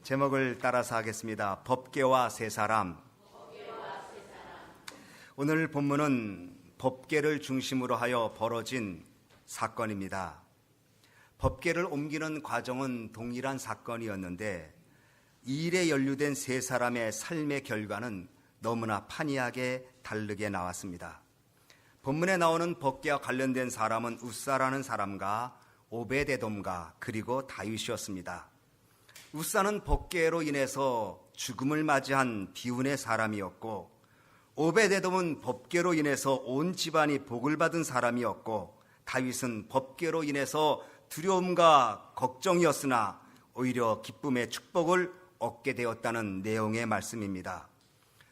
제목을 따라서 하겠습니다. 법궤와 세 사람. 오늘 본문은 법궤를 중심으로 하여 벌어진 사건입니다. 법궤를 옮기는 과정은 동일한 사건이었는데 이 일에 연루된 세 사람의 삶의 결과는 너무나 판이하게 다르게 나왔습니다. 본문에 나오는 법궤와 관련된 사람은 웃사라는 사람과 오베데돔과 그리고 다윗이었습니다. 웃사는 법궤로 인해서 죽음을 맞이한 비운의 사람이었고, 오베데돔은 법궤로 인해서 온 집안이 복을 받은 사람이었고, 다윗은 법궤로 인해서 두려움과 걱정이었으나 오히려 기쁨의 축복을 얻게 되었다는 내용의 말씀입니다.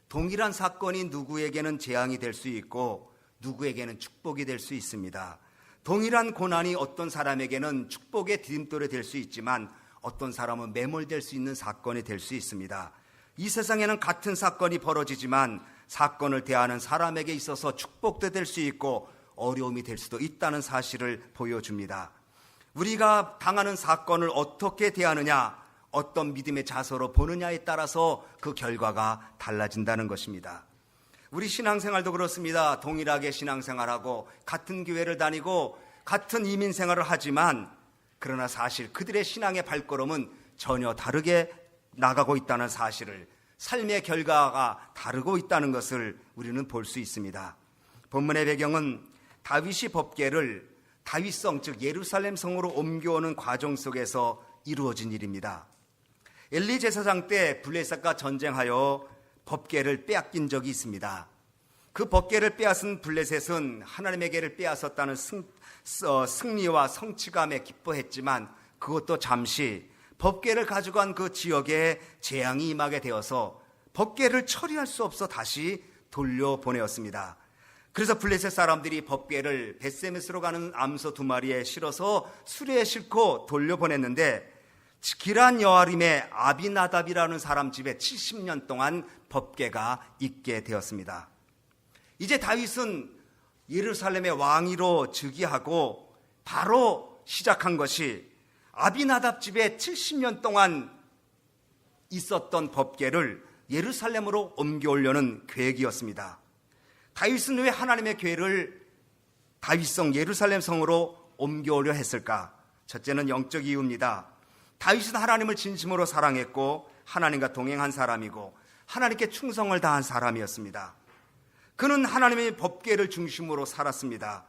동일한 사건이 누구에게는 재앙이 될 수 있고 누구에게는 축복이 될 수 있습니다. 동일한 고난이 어떤 사람에게는 축복의 디딤돌이 될 수 있지만 어떤 사람은 매몰될 수 있는 사건이 될 수 있습니다. 이 세상에는 같은 사건이 벌어지지만 사건을 대하는 사람에게 있어서 축복도 될 수 있고 어려움이 될 수도 있다는 사실을 보여줍니다. 우리가 당하는 사건을 어떻게 대하느냐, 어떤 믿음의 자세로 보느냐에 따라서 그 결과가 달라진다는 것입니다. 우리 신앙생활도 그렇습니다. 동일하게 신앙생활하고 같은 교회를 다니고 같은 이민생활을 하지만 그러나 사실 그들의 신앙의 발걸음은 전혀 다르게 나가고 있다는 사실을, 삶의 결과가 다르고 있다는 것을 우리는 볼 수 있습니다. 본문의 배경은 다윗이 법궤를 다윗성, 즉 예루살렘 성으로 옮겨오는 과정 속에서 이루어진 일입니다. 엘리 제사장 때 블레셋과 전쟁하여 법궤를 빼앗긴 적이 있습니다. 그 법궤를 빼앗은 블레셋은 하나님에게를 빼앗았다는 승리와 성취감에 기뻐했지만 그것도 잠시 법궤를 가져간 그 지역에 재앙이 임하게 되어서 법궤를 처리할 수 없어 다시 돌려보내었습니다. 그래서 블레셋 사람들이 법궤를 벳세메스로 가는 암소 2마리에 실어서 수레에 싣고 돌려보냈는데 기란 여아림의 아비나답이라는 사람 집에 70년 동안 법궤가 있게 되었습니다. 이제 다윗은 예루살렘의 왕위로 즉위하고 바로 시작한 것이 아비나답 집에 70년 동안 있었던 법궤를 예루살렘으로 옮겨오려는 계획이었습니다. 다윗은 왜 하나님의 궤를 다윗성 예루살렘 성으로 옮겨오려 했을까? 첫째는 영적 이유입니다. 다윗은 하나님을 진심으로 사랑했고 하나님과 동행한 사람이고 하나님께 충성을 다한 사람이었습니다. 그는 하나님의 법궤를 중심으로 살았습니다.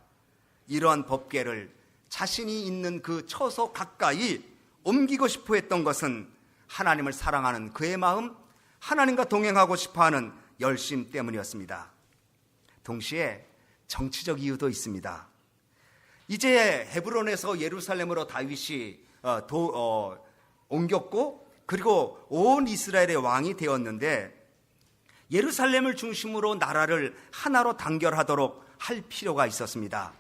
이러한 법궤를 자신이 있는 그 처소 가까이 옮기고 싶어 했던 것은 하나님을 사랑하는 그의 마음, 하나님과 동행하고 싶어하는 열심 때문이었습니다. 동시에 정치적 이유도 있습니다. 이제 헤브론에서 예루살렘으로 다윗이 옮겼고 그리고 온 이스라엘의 왕이 되었는데 예루살렘을 중심으로 나라를 하나로 단결하도록 할 필요가 있었습니다.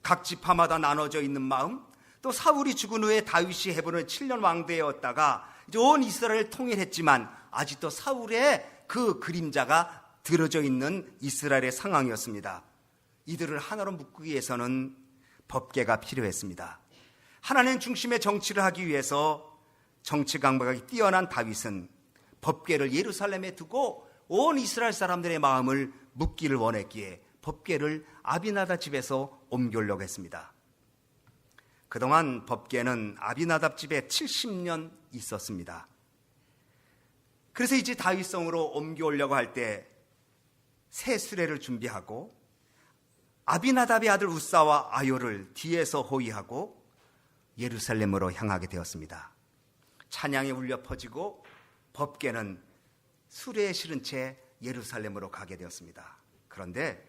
각 지파마다 나눠져 있는 마음, 또 사울이 죽은 후에 다윗이 헤브론에 7년 왕되었다가 이제 온 이스라엘을 통일했지만 아직도 사울의 그 그림자가 들어져 있는 이스라엘의 상황이었습니다. 이들을 하나로 묶기 위해서는 법궤가 필요했습니다. 하나님 중심의 정치를 하기 위해서 정치 감각이 뛰어난 다윗은 법궤를 예루살렘에 두고 온 이스라엘 사람들의 마음을 묶기를 원했기에 법궤를 아비나답 집에서 옮겨오려고 했습니다. 그동안 법궤는 아비나답 집에 70년 있었습니다. 그래서 이제 다윗성으로 옮겨오려고 할 때 새 수레를 준비하고 아비나답의 아들 웃사와 아요를 뒤에서 호위하고 예루살렘으로 향하게 되었습니다. 찬양이 울려 퍼지고 법궤는 수레에 실은 채 예루살렘으로 가게 되었습니다. 그런데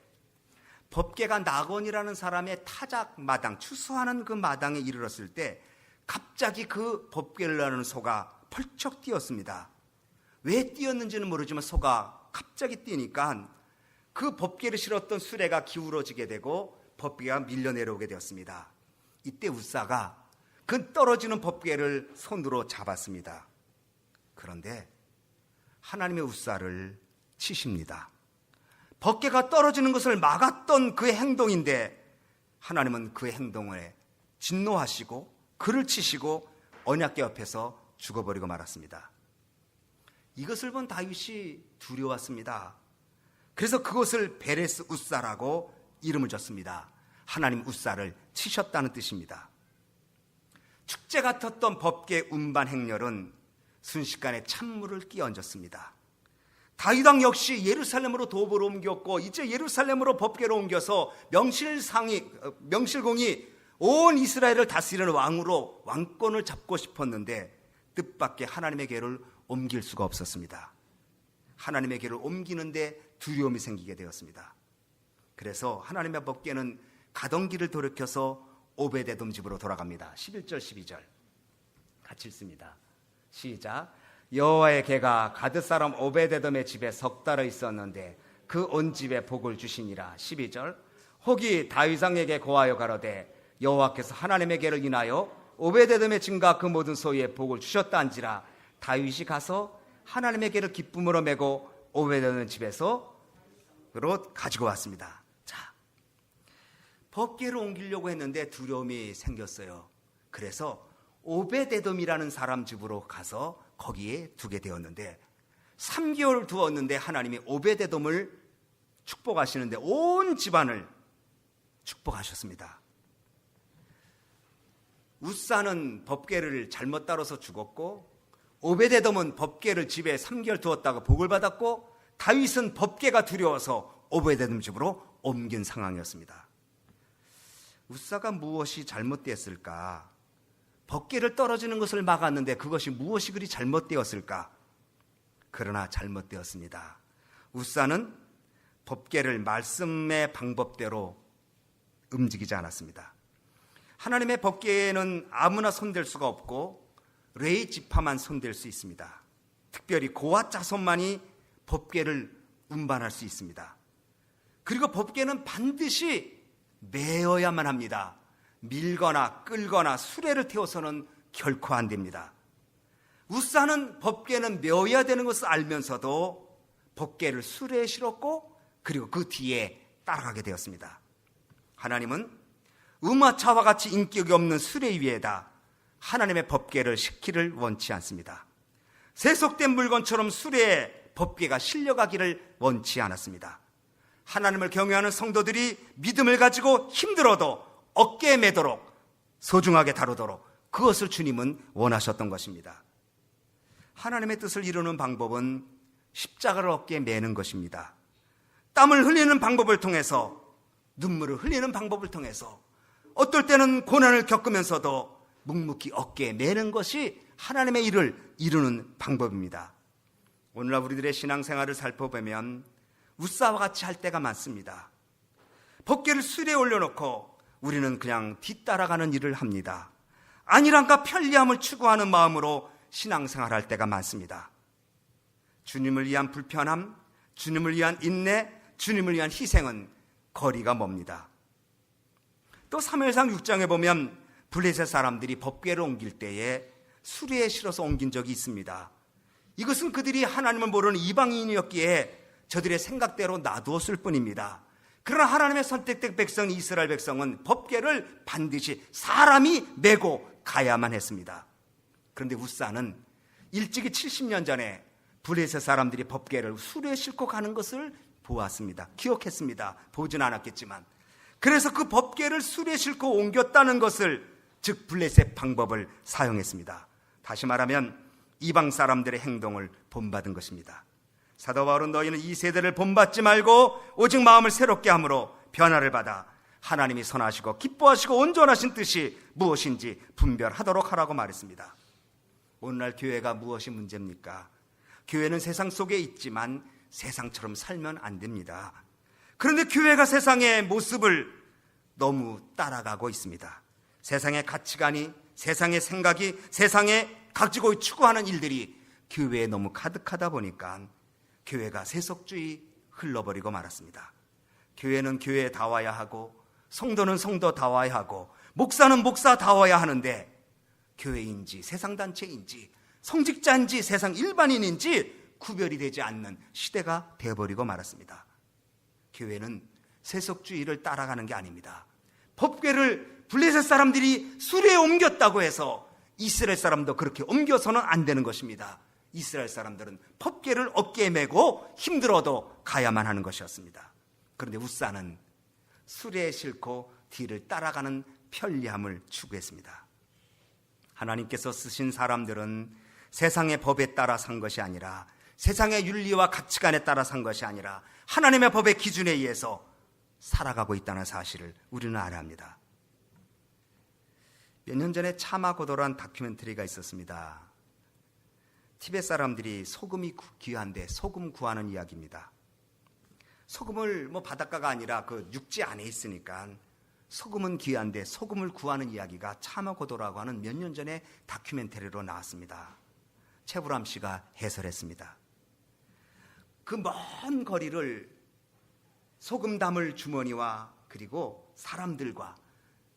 법궤가 나곤이라는 사람의 타작 마당, 추수하는 그 마당에 이르렀을 때 갑자기 그 법궤를 나르는 소가 펄쩍 뛰었습니다. 왜 뛰었는지는 모르지만 소가 갑자기 뛰니까 그 법궤를 실었던 수레가 기울어지게 되고 법궤가 밀려 내려오게 되었습니다. 이때 웃사가 그 떨어지는 법궤를 손으로 잡았습니다. 그런데 하나님의 웃사를 치십니다. 법궤가 떨어지는 것을 막았던 그의 행동인데 하나님은 그의 행동에 진노하시고 그를 치시고 언약궤 옆에서 죽어버리고 말았습니다. 이것을 본 다윗이 두려웠습니다. 그래서 그곳을 베레스 웃사라고 이름을 줬습니다. 하나님 웃사를 치셨다는 뜻입니다. 축제 같았던 법궤 운반 행렬은 순식간에 찬물을 끼얹었습니다. 다윗 왕 역시 예루살렘으로 도보로 옮겼고 이제 예루살렘으로 법궤로 옮겨서 명실공히 온 이스라엘을 다스리는 왕으로 왕권을 잡고 싶었는데 뜻밖의 하나님의 궤를 옮길 수가 없었습니다. 하나님의 궤를 옮기는데 두려움이 생기게 되었습니다. 그래서 하나님의 법궤는 가던 길을 돌이켜서 오베데돔 집으로 돌아갑니다. 11절 12절 같이 읽습니다. 시작. 여호와의 궤가 가드 사람 오베데돔의 집에 석 달을 있었는데 그 온 집에 복을 주시니라. 12절. 혹이 다윗 왕에게 고하여 가로되 여호와께서 하나님의 궤를 인하여 오베데돔의 집과 그 모든 소유에 복을 주셨다 한지라. 다윗이 가서 하나님의 궤를 기쁨으로 메고 오베데돔 집에서로 가지고 왔습니다. 자, 법궤를 옮기려고 했는데 두려움이 생겼어요. 그래서 오베데돔이라는 사람 집으로 가서 거기에 두게 되었는데 3개월 두었는데 하나님이 오베데돔을 축복하시는데 온 집안을 축복하셨습니다. 웃사는 법궤를 잘못 다뤄서 죽었고 오베데돔은 법궤를 집에 3개월 두었다가 복을 받았고 다윗은 법궤가 두려워서 오베데돔 집으로 옮긴 상황이었습니다. 웃사가 무엇이 잘못되었을까? 법궤를 떨어지는 것을 막았는데 그것이 무엇이 그리 잘못되었을까? 그러나 잘못되었습니다. 웃사는 법궤를 말씀의 방법대로 움직이지 않았습니다. 하나님의 법궤에는 아무나 손댈 수가 없고 레위 지파만 손댈 수 있습니다. 특별히 고앗 자손만이 법궤를 운반할 수 있습니다. 그리고 법궤는 반드시 메어야만 합니다. 밀거나 끌거나 수레를 태워서는 결코 안 됩니다. 웃사는 법궤는 메어야 되는 것을 알면서도 법궤를 수레에 실었고 그리고 그 뒤에 따라가게 되었습니다. 하나님은 음화차와 같이 인격이 없는 수레 위에다 하나님의 법궤를 싣기를 원치 않습니다. 세속된 물건처럼 수레에 법궤가 실려가기를 원치 않았습니다. 하나님을 경외하는 성도들이 믿음을 가지고 힘들어도 어깨에 매도록 소중하게 다루도록 그것을 주님은 원하셨던 것입니다. 하나님의 뜻을 이루는 방법은 십자가를 어깨에 매는 것입니다. 땀을 흘리는 방법을 통해서, 눈물을 흘리는 방법을 통해서, 어떨 때는 고난을 겪으면서도 묵묵히 어깨에 매는 것이 하나님의 일을 이루는 방법입니다. 오늘날 우리들의 신앙생활을 살펴보면 웃사와 같이 할 때가 많습니다. 법궤를 수레에 올려놓고 우리는 그냥 뒤따라가는 일을 합니다. 안일함과 편리함을 추구하는 마음으로 신앙생활을 할 때가 많습니다. 주님을 위한 불편함, 주님을 위한 인내, 주님을 위한 희생은 거리가 멉니다. 또 사무엘상 6장에 보면 블레셋 사람들이 법궤를 옮길 때에 수레에 실어서 옮긴 적이 있습니다. 이것은 그들이 하나님을 모르는 이방인이었기에 저들의 생각대로 놔두었을 뿐입니다. 그러나 하나님의 선택된 백성 이스라엘 백성은 법궤를 반드시 사람이 메고 가야만 했습니다. 그런데 웃사는 일찍이 70년 전에 블레셋 사람들이 법궤를 수레에 싣고 가는 것을 보았습니다. 기억했습니다. 보진 않았겠지만. 그래서 그 법궤를 수레에 싣고 옮겼다는 것을, 즉 블레셋 방법을 사용했습니다. 다시 말하면 이방 사람들의 행동을 본받은 것입니다. 사도 바울은 너희는 이 세대를 본받지 말고 오직 마음을 새롭게 함으로 변화를 받아 하나님이 선하시고 기뻐하시고 온전하신 뜻이 무엇인지 분별하도록 하라고 말했습니다. 오늘날 교회가 무엇이 문제입니까? 교회는 세상 속에 있지만 세상처럼 살면 안 됩니다. 그런데 교회가 세상의 모습을 너무 따라가고 있습니다. 세상의 가치관이, 세상의 생각이, 세상에 가지고 추구하는 일들이 교회에 너무 가득하다 보니까 교회가 세속주의 흘러버리고 말았습니다. 교회는 교회다워야 하고 성도는 성도다워야 하고 목사는 목사다워야 하는데 교회인지 세상단체인지 성직자인지 세상 일반인인지 구별이 되지 않는 시대가 되어버리고 말았습니다. 교회는 세속주의를 따라가는 게 아닙니다. 법궤를 블레셋 사람들이 수레에 옮겼다고 해서 이스라엘 사람도 그렇게 옮겨서는 안 되는 것입니다. 이스라엘 사람들은 법궤를 어깨에 메고 힘들어도 가야만 하는 것이었습니다. 그런데 우사는 수레에 싣고 뒤를 따라가는 편리함을 추구했습니다. 하나님께서 쓰신 사람들은 세상의 법에 따라 산 것이 아니라, 세상의 윤리와 가치관에 따라 산 것이 아니라 하나님의 법의 기준에 의해서 살아가고 있다는 사실을 우리는 알아야 합니다. 몇 년 전에 차마고도라는 다큐멘터리가 있었습니다. 티베트 사람들이 소금이 귀한데 소금 구하는 이야기입니다. 소금을 바닷가가 아니라 그 육지 안에 있으니까 소금은 귀한데 소금을 구하는 이야기가 차마고도라고 하는 몇 년 전에 다큐멘터리로 나왔습니다. 최불암 씨가 해설했습니다. 그 먼 거리를 소금 담을 주머니와 그리고 사람들과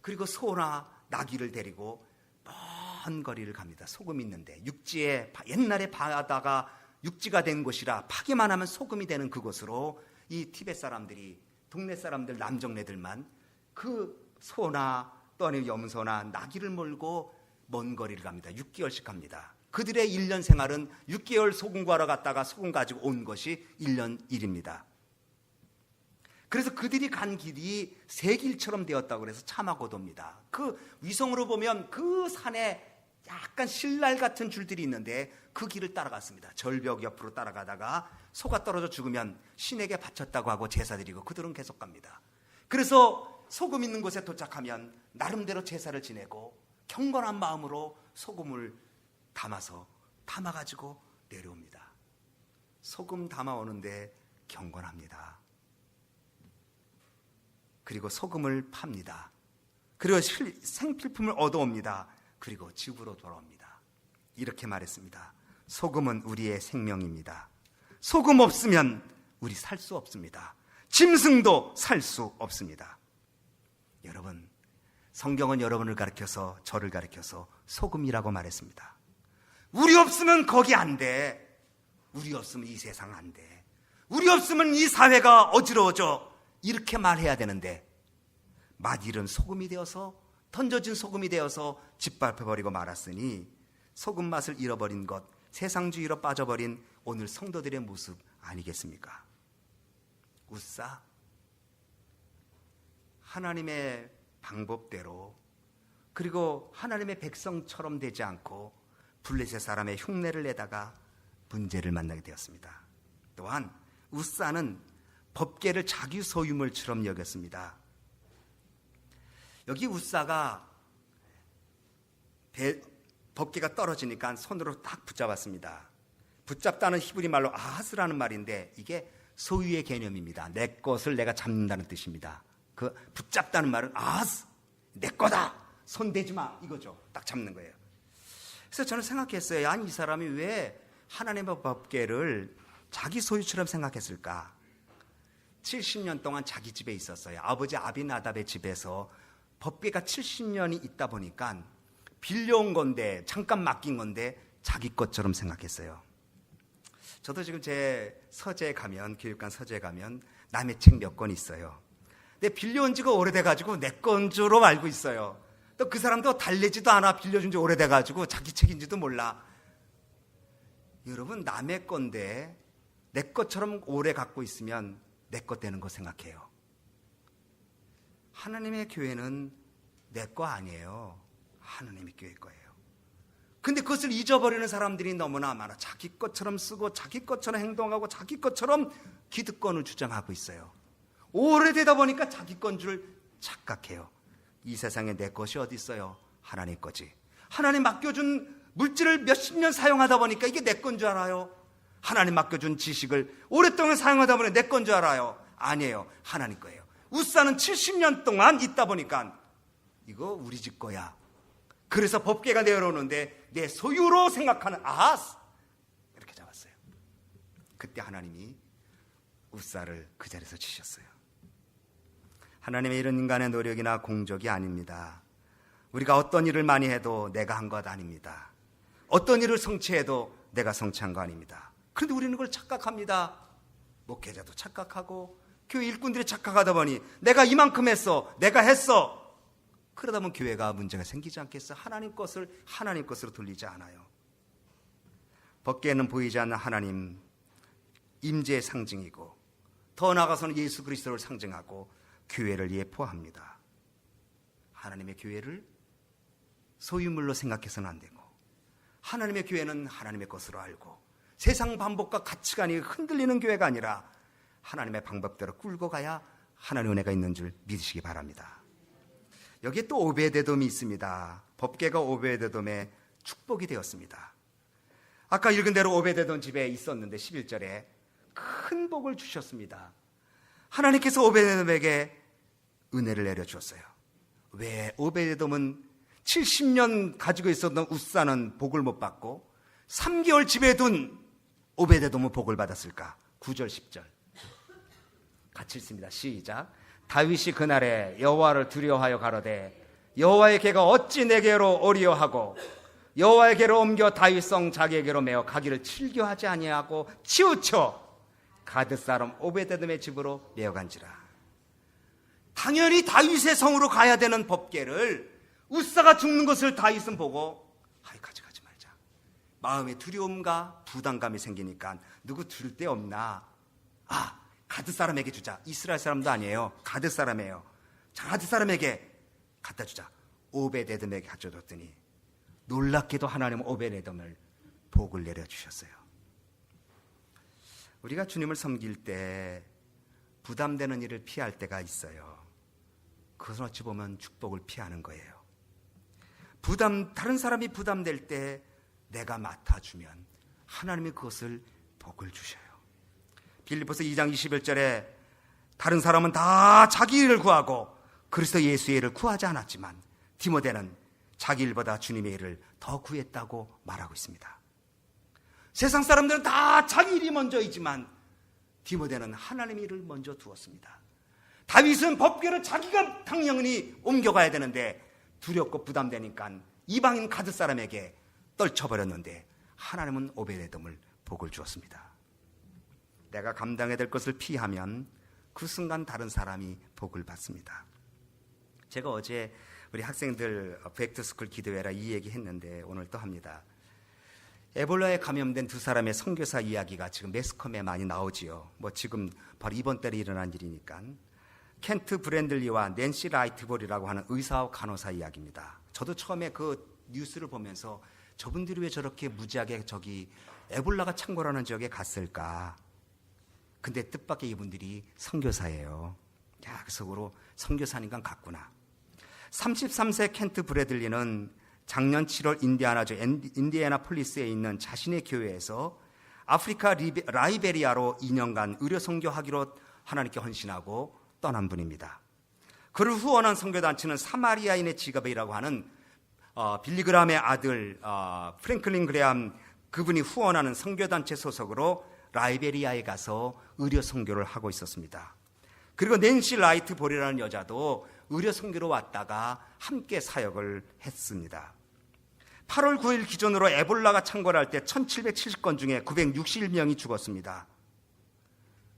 그리고 소나 나귀를 데리고 먼 거리를 갑니다. 소금 있는데, 육지에 옛날에 바다가 육지가 된 곳이라 파기만 하면 소금이 되는 그곳으로 이 티베트 사람들이, 동네 사람들, 남정네들만 그 소나 또 아니면 염소나 나귀를 몰고 먼 거리를 갑니다. 6개월씩 갑니다. 그들의 1년 생활은 6개월 소금 구하러 갔다가 소금 가지고 온 것이 1년 일입니다. 그래서 그들이 간 길이 세길처럼 되었다고 그래서 차마고도입니다. 그 위성으로 보면 그 산에 약간 실날 같은 줄들이 있는데 그 길을 따라갔습니다. 절벽 옆으로 따라가다가 소가 떨어져 죽으면 신에게 바쳤다고 하고 제사드리고 그들은 계속 갑니다. 그래서 소금 있는 곳에 도착하면 나름대로 제사를 지내고 경건한 마음으로 소금을 담아가지고 내려옵니다. 소금 담아오는데 경건합니다. 그리고 소금을 팝니다. 그리고 생필품을 얻어옵니다. 그리고 집으로 돌아옵니다. 이렇게 말했습니다. 소금은 우리의 생명입니다. 소금 없으면 우리 살 수 없습니다. 짐승도 살 수 없습니다. 여러분, 성경은 여러분을 가르쳐서, 저를 가르쳐서 소금이라고 말했습니다. 우리 없으면 거기 안 돼. 우리 없으면 이 세상 안 돼. 우리 없으면 이 사회가 어지러워져. 이렇게 말해야 되는데 맏일은 소금이 되어서, 던져진 소금이 되어서 짓밟혀버리고 말았으니 소금 맛을 잃어버린 것, 세상주의로 빠져버린 오늘 성도들의 모습 아니겠습니까? 우사, 하나님의 방법대로 그리고 하나님의 백성처럼 되지 않고 블레셋 사람의 흉내를 내다가 문제를 만나게 되었습니다. 또한 우사는 법궤를 자기 소유물처럼 여겼습니다. 여기 우사가 법궤가 떨어지니까 손으로 딱 붙잡았습니다. 붙잡다는 히브리 말로 아하스라는 말인데 이게 소유의 개념입니다. 내 것을 내가 잡는다는 뜻입니다. 그 붙잡다는 말은 아하스, 내 거다, 손 대지 마, 이거죠. 딱 잡는 거예요. 그래서 저는 생각했어요. 아니, 이 사람이 왜 하나님의 법궤를 자기 소유처럼 생각했을까? 70년 동안 자기 집에 있었어요. 아버지 아비나답의 집에서 법궤가 70년이 있다 보니까 빌려온 건데, 잠깐 맡긴 건데 자기 것처럼 생각했어요. 저도 지금 제 서재에 가면, 교육관 서재에 가면 남의 책 몇 권 있어요. 근데 빌려온 지가 오래돼가지고 내 건 줄로 알고 있어요. 또 그 사람도 달래지도 않아. 빌려준 지 오래돼가지고 자기 책인지도 몰라. 여러분, 남의 건데 내 것처럼 오래 갖고 있으면 내 것 되는 거 생각해요. 하나님의 교회는 내 거 아니에요. 하나님의 교회 거예요. 근데 그것을 잊어버리는 사람들이 너무나 많아. 자기 것처럼 쓰고 자기 것처럼 행동하고 자기 것처럼 기득권을 주장하고 있어요. 오래되다 보니까 자기 건 줄 착각해요. 이 세상에 내 것이 어디 있어요? 하나님 거지. 하나님 맡겨준 물질을 몇십 년 사용하다 보니까 이게 내 건 줄 알아요. 하나님 맡겨준 지식을 오랫동안 사용하다 보니 내 건 줄 알아요. 아니에요. 하나님 거예요. 우사는 70년 동안 있다 보니까 이거 우리 집 거야. 그래서 법궤가 내려오는데 내 소유로 생각하는 아하스, 이렇게 잡았어요. 그때 하나님이 우사를 그 자리에서 치셨어요. 하나님의 일은 인간의 노력이나 공적이 아닙니다. 우리가 어떤 일을 많이 해도 내가 한 것 아닙니다. 어떤 일을 성취해도 내가 성취한 거 아닙니다. 그런데 우리는 그걸 착각합니다. 목회자도 착각하고 교회 일꾼들이 착각하다 보니 내가 이만큼 했어, 내가 했어. 그러다 보면 교회가 문제가 생기지 않겠어? 하나님 것을 하나님 것으로 돌리지 않아요. 밖에는 보이지 않는 하나님 임재의 상징이고 더 나아가서는 예수 그리스도를 상징하고 교회를 예포합니다. 하나님의 교회를 소유물로 생각해서는 안 되고 하나님의 교회는 하나님의 것으로 알고 세상 반복과 가치관이 흔들리는 교회가 아니라 하나님의 방법대로 끌고 가야 하나님의 은혜가 있는 줄 믿으시기 바랍니다. 여기에 또 오베데돔이 있습니다. 법궤가 오베데돔의 축복이 되었습니다. 아까 읽은 대로 오베데돔 집에 있었는데 11절에 큰 복을 주셨습니다. 하나님께서 오베데돔에게 은혜를 내려주었어요. 왜? 오베데돔은 70년 가지고 있었던 웃사는 복을 못 받고 3개월 집에 둔 오베데돔은 복을 받았을까? 9절 10절 같이 읽습니다. 시작. 다윗이 그날에 여호와를 두려워하여 가로되 여호와의 궤가 어찌 내게로 오리오하고 여호와의 궤를 옮겨 다윗성 자기에게로 메어 가기를 즐겨하지 아니하고 치우쳐 가드 사람 오베데돔의 집으로 메어간지라. 당연히 다윗의 성으로 가야 되는 법궤를 웃사가 죽는 것을 다윗은 보고 가져가지 말자. 마음에 두려움과 부담감이 생기니까 누구 줄 데 없나? 가드 사람에게 주자. 이스라엘 사람도 아니에요. 가드 사람이에요. 자, 가드 사람에게 갖다 주자. 오베데돔에게 가져줬더니 놀랍게도 하나님은 오베데돔을 복을 내려주셨어요. 우리가 주님을 섬길 때 부담되는 일을 피할 때가 있어요. 그것은 어찌 보면 축복을 피하는 거예요. 다른 사람이 부담될 때 내가 맡아주면 하나님이 그것을 복을 주셔요. 빌립보서 2장 21절에 다른 사람은 다 자기 일을 구하고 그리스도 예수의 일을 구하지 않았지만 디모데는 자기 일보다 주님의 일을 더 구했다고 말하고 있습니다. 세상 사람들은 다 자기 일이 먼저이지만 디모데는 하나님의 일을 먼저 두었습니다. 다윗은 법궤를 자기가 당연히 옮겨가야 되는데 두렵고 부담되니까 이방인 가드 사람에게 떨쳐버렸는데 하나님은 오베데돔을 복을 주었습니다. 내가 감당해야 될 것을 피하면 그 순간 다른 사람이 복을 받습니다. 제가 어제 우리 학생들 백투스쿨 기도회라 이 얘기 했는데 오늘 또 합니다. 에볼라에 감염된 두 사람의 선교사 이야기가 지금 매스컴에 많이 나오지요. 지금 바로 이번 달에 일어난 일이니까. 켄트 브랜들리와 낸시 라이트볼이라고 하는 의사와 간호사 이야기입니다. 저도 처음에 그 뉴스를 보면서 저분들이 왜 저렇게 무지하게 저기 에볼라가 창궐하는 지역에 갔을까? 근데 뜻밖의 이분들이 선교사예요. 그 속으로 선교사니까 갔구나. 33세 켄트 브래들리는 작년 7월 인디아나주 인디애나폴리스에 있는 자신의 교회에서 아프리카 라이베리아로 2년간 의료 선교하기로 하나님께 헌신하고 떠난 분입니다. 그를 후원한 선교단체는 사마리아인의 직업이라고 하는 빌리그람의 아들 프랭클린 그레암 그분이 후원하는 선교단체 소속으로 라이베리아에 가서 의료 선교를 하고 있었습니다. 그리고 낸시 라이트 볼이라는 여자도 의료 선교로 왔다가 함께 사역을 했습니다. 8월 9일 기준으로 에볼라가 창궐할 때 1770건 중에 961명이 죽었습니다.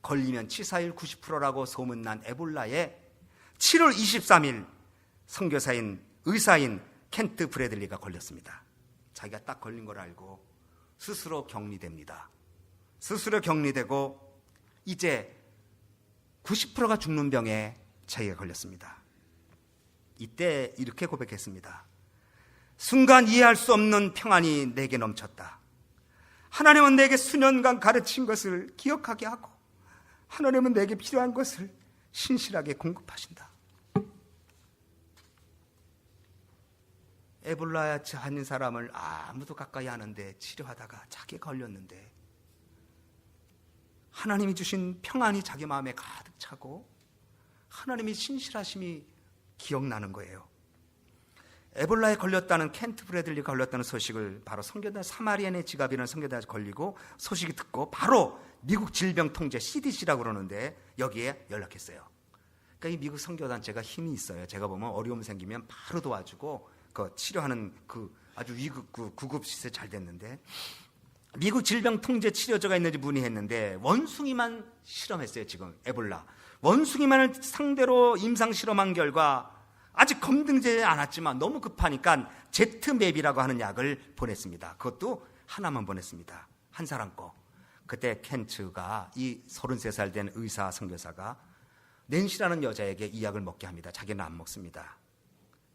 걸리면 치사율 90%라고 소문난 에볼라에 7월 23일 선교사인 의사인 켄트 브래들리가 걸렸습니다. 자기가 딱 걸린 걸 알고 스스로 격리됩니다. 스스로 격리되고 이제 90%가 죽는 병에 자기가 걸렸습니다. 이때 이렇게 고백했습니다. 순간 이해할 수 없는 평안이 내게 넘쳤다. 하나님은 내게 수년간 가르친 것을 기억하게 하고 하나님은 내게 필요한 것을 신실하게 공급하신다. 에볼라에 하는 사람을 아무도 가까이 하는데 치료하다가 자기가 걸렸는데 하나님이 주신 평안이 자기 마음에 가득 차고 하나님의 신실하심이 기억나는 거예요. 에볼라에 걸렸다는 켄트 브래들리가 걸렸다는 소식을 바로 선교단 사마리안의 지갑이라는 선교단에 걸리고 소식이 듣고 바로 미국 질병통제 CDC라고 그러는데 여기에 연락했어요. 그러니까 이 미국 선교단체가 힘이 있어요. 제가 보면 어려움 생기면 바로 도와주고 그 치료하는 그 아주 구급 시설 잘 됐는데 미국 질병통제치료소가 있는지 문의했는데 원숭이만 실험했어요. 지금 에볼라 원숭이만을 상대로 임상 실험한 결과 아직 검증되지 않았지만 너무 급하니까 제트맵이라고 하는 약을 보냈습니다. 그것도 하나만 보냈습니다. 한 사람 거. 그때 켄트가 이 33살 된 의사 선교사가 낸시라는 여자에게 이 약을 먹게 합니다. 자기는 안 먹습니다.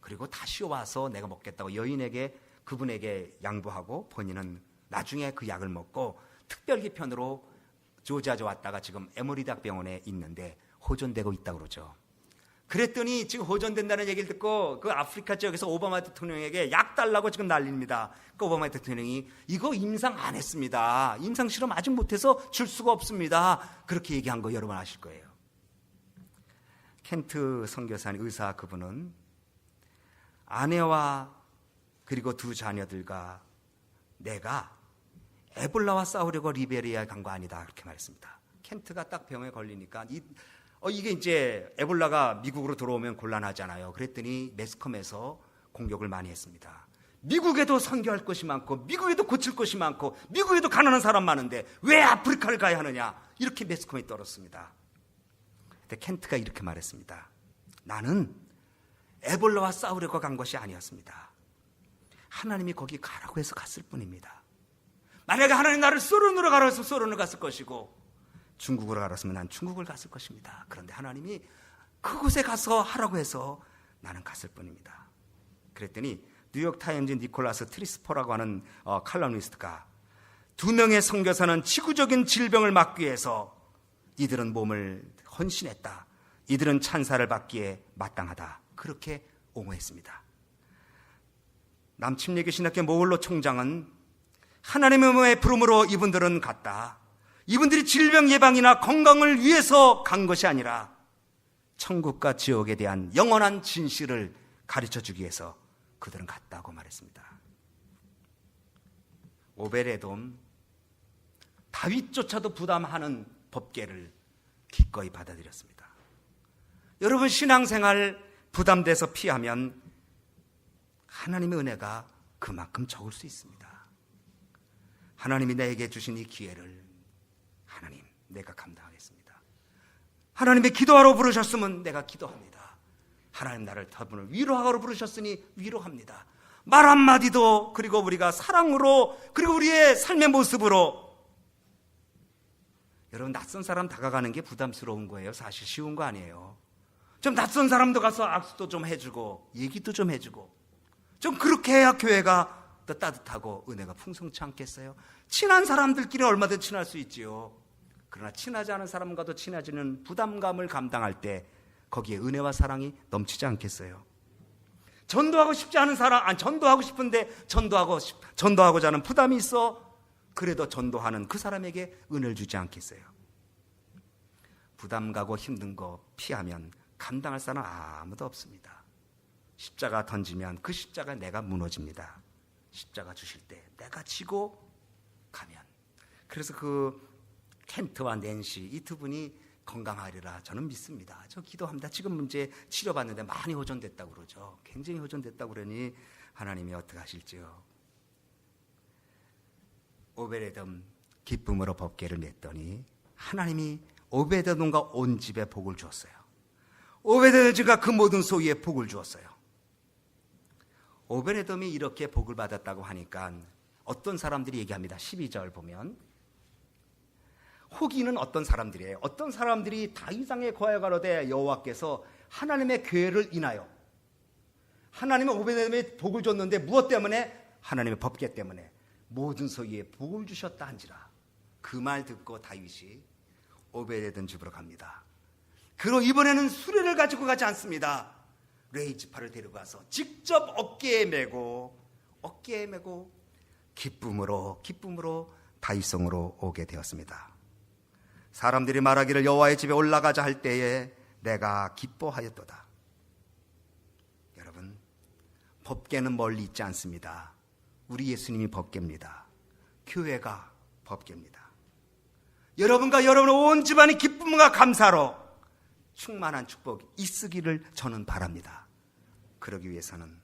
그리고 다시 와서 내가 먹겠다고 여인에게 그분에게 양보하고 본인은 나중에 그 약을 먹고 특별기편으로 조지아주 왔다가 지금 에모리 대학병원에 있는데 호전되고 있다고 그러죠. 그랬더니 지금 호전된다는 얘기를 듣고 그 아프리카 지역에서 오바마 대통령에게 약 달라고 지금 난립니다. 그 오바마 대통령이 이거 임상 안 했습니다. 임상 실험 아직 못해서 줄 수가 없습니다. 그렇게 얘기한 거 여러분 아실 거예요. 켄트 선교사님 의사 그분은 아내와 그리고 두 자녀들과 내가 에볼라와 싸우려고 리베리아에 간 거 아니다 그렇게 말했습니다. 켄트가 딱 병에 걸리니까 이게 이제 에볼라가 미국으로 들어오면 곤란하잖아요. 그랬더니 매스컴에서 공격을 많이 했습니다. 미국에도 선교할 것이 많고 미국에도 고칠 것이 많고 미국에도 가난한 사람 많은데 왜 아프리카를 가야 하느냐 이렇게 매스컴에 떨었습니다. 그때 켄트가 이렇게 말했습니다. 나는 에볼라와 싸우려고 간 것이 아니었습니다. 하나님이 거기 가라고 해서 갔을 뿐입니다. 만약에 하나님 나를 소련으로 가라 해서 소련을 갔을 것이고 중국으로 가라으면 난 중국을 갔을 것입니다. 그런데 하나님이 그곳에 가서 하라고 해서 나는 갔을 뿐입니다. 그랬더니 뉴욕타임즈 니콜라스 트리스포라고 하는 칼럼니스트가 2명의 선교사는 지구적인 질병을 막기 위해서 이들은 몸을 헌신했다. 이들은 찬사를 받기에 마땅하다. 그렇게 옹호했습니다. 남침례교 신학교 모울로 총장은 하나님의 부름으로 이분들은 갔다. 이분들이 질병 예방이나 건강을 위해서 간 것이 아니라 천국과 지옥에 대한 영원한 진실을 가르쳐주기 위해서 그들은 갔다고 말했습니다. 오베레돔 다윗조차도 부담하는 법궤를 기꺼이 받아들였습니다. 여러분 신앙생활 부담돼서 피하면 하나님의 은혜가 그만큼 적을 수 있습니다. 하나님이 내게 주신 이 기회를 하나님 내가 감당하겠습니다. 하나님의 기도하러 부르셨으면 내가 기도합니다. 하나님 나를 더불어 위로하러 부르셨으니 위로합니다. 말 한마디도 그리고 우리가 사랑으로 그리고 우리의 삶의 모습으로 여러분 낯선 사람 다가가는 게 부담스러운 거예요. 사실 쉬운 거 아니에요. 좀 낯선 사람도 가서 악수도 좀 해주고 얘기도 좀 해주고 좀 그렇게 해야 교회가 더 따뜻하고 은혜가 풍성치 않겠어요? 친한 사람들끼리 얼마든지 친할 수 있지요. 그러나 친하지 않은 사람과도 친해지는 부담감을 감당할 때 거기에 은혜와 사랑이 넘치지 않겠어요? 전도하고 싶지 않은 사람, 전도하고 싶은데 전도하고자 하는 부담이 있어. 그래도 전도하는 그 사람에게 은혜를 주지 않겠어요? 부담 가고 힘든 거 피하면 감당할 사람 아무도 없습니다. 십자가 던지면 그 십자가 내가 무너집니다. 십자가 주실 때 내가 지고 가면. 그래서 그 켄트와 낸시 이 두 분이 건강하리라 저는 믿습니다. 저 기도합니다. 지금 문제 치료받는데 많이 호전됐다고 그러죠. 굉장히 호전됐다고 그러니 하나님이 어떻게 하실지요. 오베데돔 기쁨으로 법궤를 맸더니 하나님이 오베데돔과 온 집에 복을 주었어요. 오베데돔과 그 모든 소유에 복을 주었어요. 오베데돔이 이렇게 복을 받았다고 하니까 어떤 사람들이 얘기합니다. 12절 보면 혹이는 어떤 사람들이에요. 어떤 사람들이 다윗왕의 거하여 가로되 여호와께서 하나님의 교회를 인하여 하나님의 오베데돔에 복을 줬는데 무엇 때문에? 하나님의 법궤 때문에 모든 소유에 복을 주셨다 한지라. 그 말 듣고 다윗이 오베데돔 집으로 갑니다. 그리고 이번에는 수레를 가지고 가지 않습니다. 레이지파를 데려가서 직접 어깨에 메고 기쁨으로 다윗성으로 오게 되었습니다. 사람들이 말하기를 여호와의 집에 올라가자 할 때에 내가 기뻐하였도다. 여러분 법궤는 멀리 있지 않습니다. 우리 예수님이 법궤입니다. 교회가 법궤입니다. 여러분과 여러분의 온 집안이 기쁨과 감사로 충만한 축복이 있으기를 저는 바랍니다. 그러기 위해서는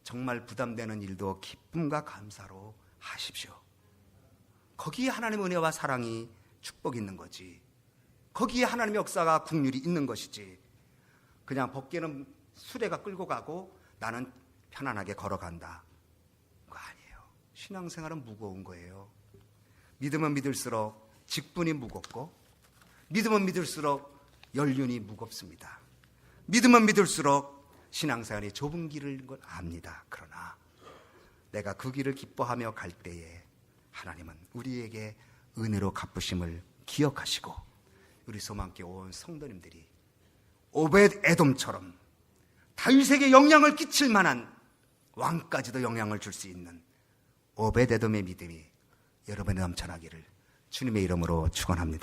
정말 부담되는 일도 기쁨과 감사로 하십시오. 거기에 하나님의 은혜와 사랑이 축복이 있는 거지. 거기에 하나님의 역사가 국률이 있는 것이지. 그냥 법궤는 수레가 끌고 가고 나는 편안하게 걸어간다. 그거 아니에요. 신앙생활은 무거운 거예요. 믿으면 믿을수록 직분이 무겁고, 믿으면 믿을수록 연륜이 무겁습니다. 믿으면 믿을수록 신앙생활이 좁은 길인 걸 압니다. 그러나 내가 그 길을 기뻐하며 갈 때에 하나님은 우리에게 은혜로 갚으심을 기억하시고, 우리 소망교회 온 성도님들이 오벳 에돔처럼 다윗에게 영향을 끼칠 만한, 왕까지도 영향을 줄 수 있는 오벳 에돔의 믿음이 여러분에 넘쳐나기를 주님의 이름으로 축원합니다.